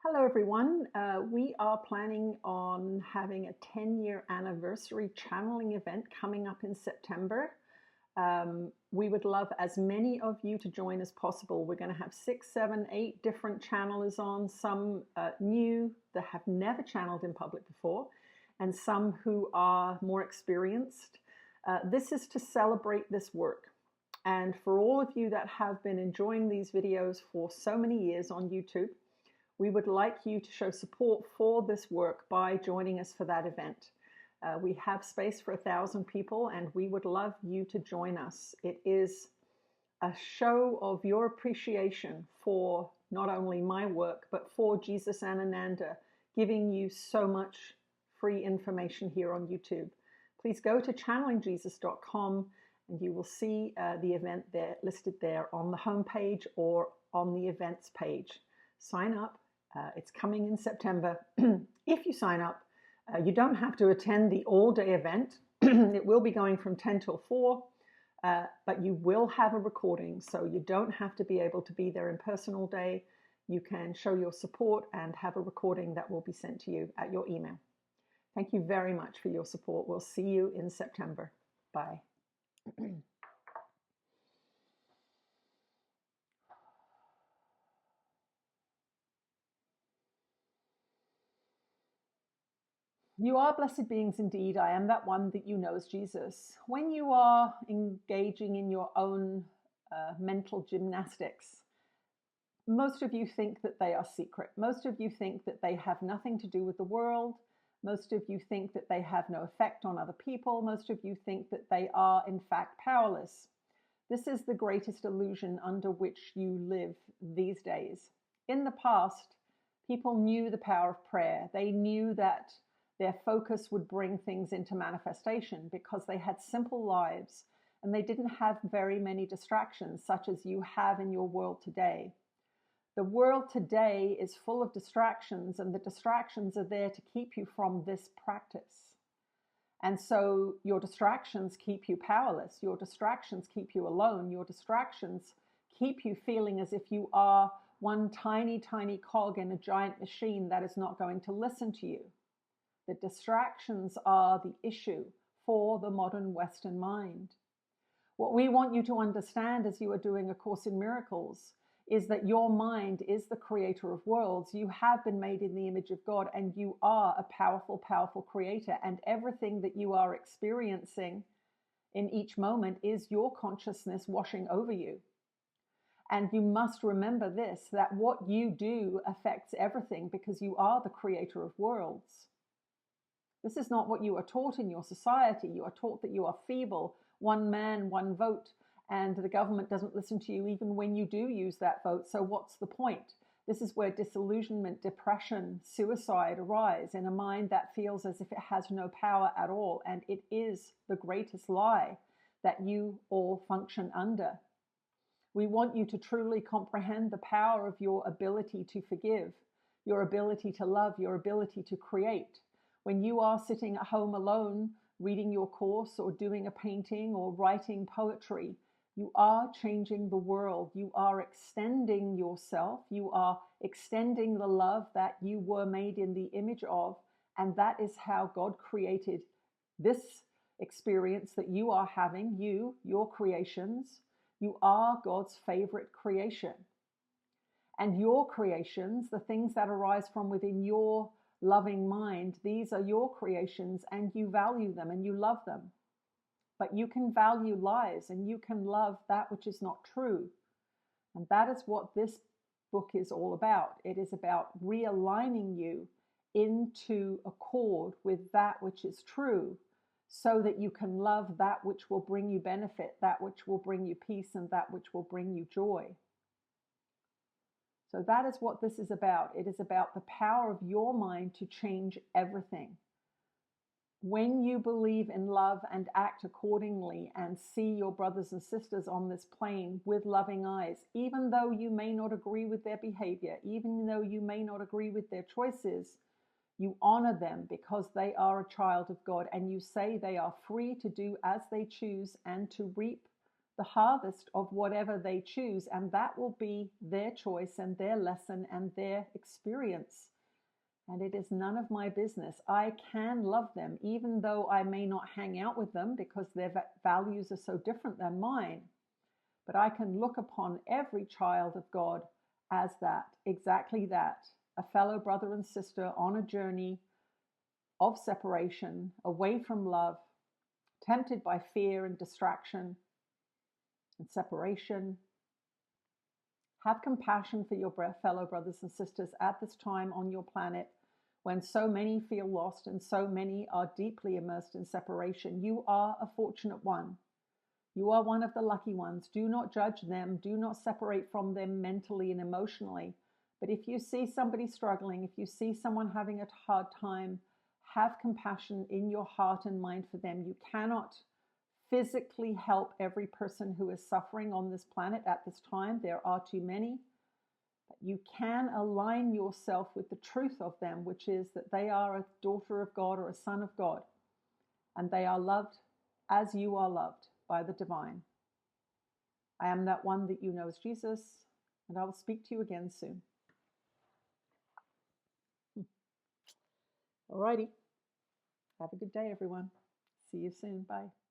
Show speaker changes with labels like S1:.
S1: Hello, everyone. We are planning on having a 10-year anniversary channeling event coming up in September. We would love as many of you to join as possible. We're going to have 6, 7, 8 different channelers on, some new that have never channeled in public before, and some who are more experienced. This is to celebrate this work. And for all of you that have been enjoying these videos for so many years on YouTube, we would like you to show support for this work by joining us for that event. We have space for 1,000 people, and we would love you to join us. It is a show of your appreciation for not only my work, but for Jesus and Ananda, giving you so much free information here on YouTube. Please go to channelingjesus.com and you will see the event there listed there on the homepage or on the events page. Sign up. It's coming in September. If you sign up, you don't have to attend the all-day event. It will be going from 10 till 4, but you will have a recording, so you don't have to be able to be there in person all day. You can show your support and have a recording that will be sent to you at your email. Thank you very much for your support. We'll see you in September. Bye. You are blessed beings indeed. I am that one that you know as Jesus. When you are engaging in your own mental gymnastics, most of you think that they are secret. Most of you think that they have nothing to do with the world. Most of you think that they have no effect on other people. Most of you think that they are, in fact, powerless. This is the greatest illusion under which you live these days. In the past, people knew the power of prayer. They knew that their focus would bring things into manifestation because they had simple lives and they didn't have very many distractions such as you have in your world today. The world today is full of distractions, and the distractions are there to keep you from this practice. And so your distractions keep you powerless. Your distractions keep you alone. Your distractions keep you feeling as if you are one tiny, tiny cog in a giant machine that is not going to listen to you. The distractions are the issue for the modern Western mind. What we want you to understand as you are doing A Course in Miracles is that your mind is the creator of worlds. You have been made in the image of God, and you are a powerful, powerful creator. And everything that you are experiencing in each moment is your consciousness washing over you. And you must remember this, that what you do affects everything because you are the creator of worlds. This is not what you are taught in your society. You are taught that you are feeble, one man, one vote, and the government doesn't listen to you even when you do use that vote. So what's the point? This is where disillusionment, depression, suicide arise in a mind that feels as if it has no power at all. And it is the greatest lie that you all function under. We want you to truly comprehend the power of your ability to forgive, your ability to love, your ability to create. When you are sitting at home alone, reading your course or doing a painting or writing poetry, you are changing the world. You are extending yourself. You are extending the love that you were made in the image of. And that is how God created this experience that you are having, your creations. You are God's favorite creation. And your creations, the things that arise from within your loving mind, these are your creations, and you value them and you love them. But you can value lies and you can love that which is not true. And that is what this book is all about. It is about realigning you into accord with that which is true, so that you can love that which will bring you benefit, that which will bring you peace, and that which will bring you joy. So that is what this is about. It is about the power of your mind to change everything. When you believe in love and act accordingly and see your brothers and sisters on this plane with loving eyes, even though you may not agree with their behavior, even though you may not agree with their choices, you honor them because they are a child of God, and you say they are free to do as they choose and to reap the harvest of whatever they choose, and that will be their choice and their lesson and their experience. And it is none of my business. I can love them, even though I may not hang out with them because their values are so different than mine. But I can look upon every child of God as that, exactly that, a fellow brother and sister on a journey of separation, away from love, tempted by fear and distraction and separation. Have compassion for your fellow brothers and sisters at this time on your planet when so many feel lost and so many are deeply immersed in separation. You are a fortunate one. You are one of the lucky ones. Do not judge them. Do not separate from them mentally and emotionally. But if you see somebody struggling, if you see someone having a hard time, have compassion in your heart and mind for them. You cannot physically help every person who is suffering on this planet at this time. There are too many. But you can align yourself with the truth of them, which is that they are a daughter of God or a son of God, and they are loved as you are loved by the divine. I am that one that you know as Jesus, and I will speak to you again soon. Alrighty. Have a good day, everyone. See you soon. Bye.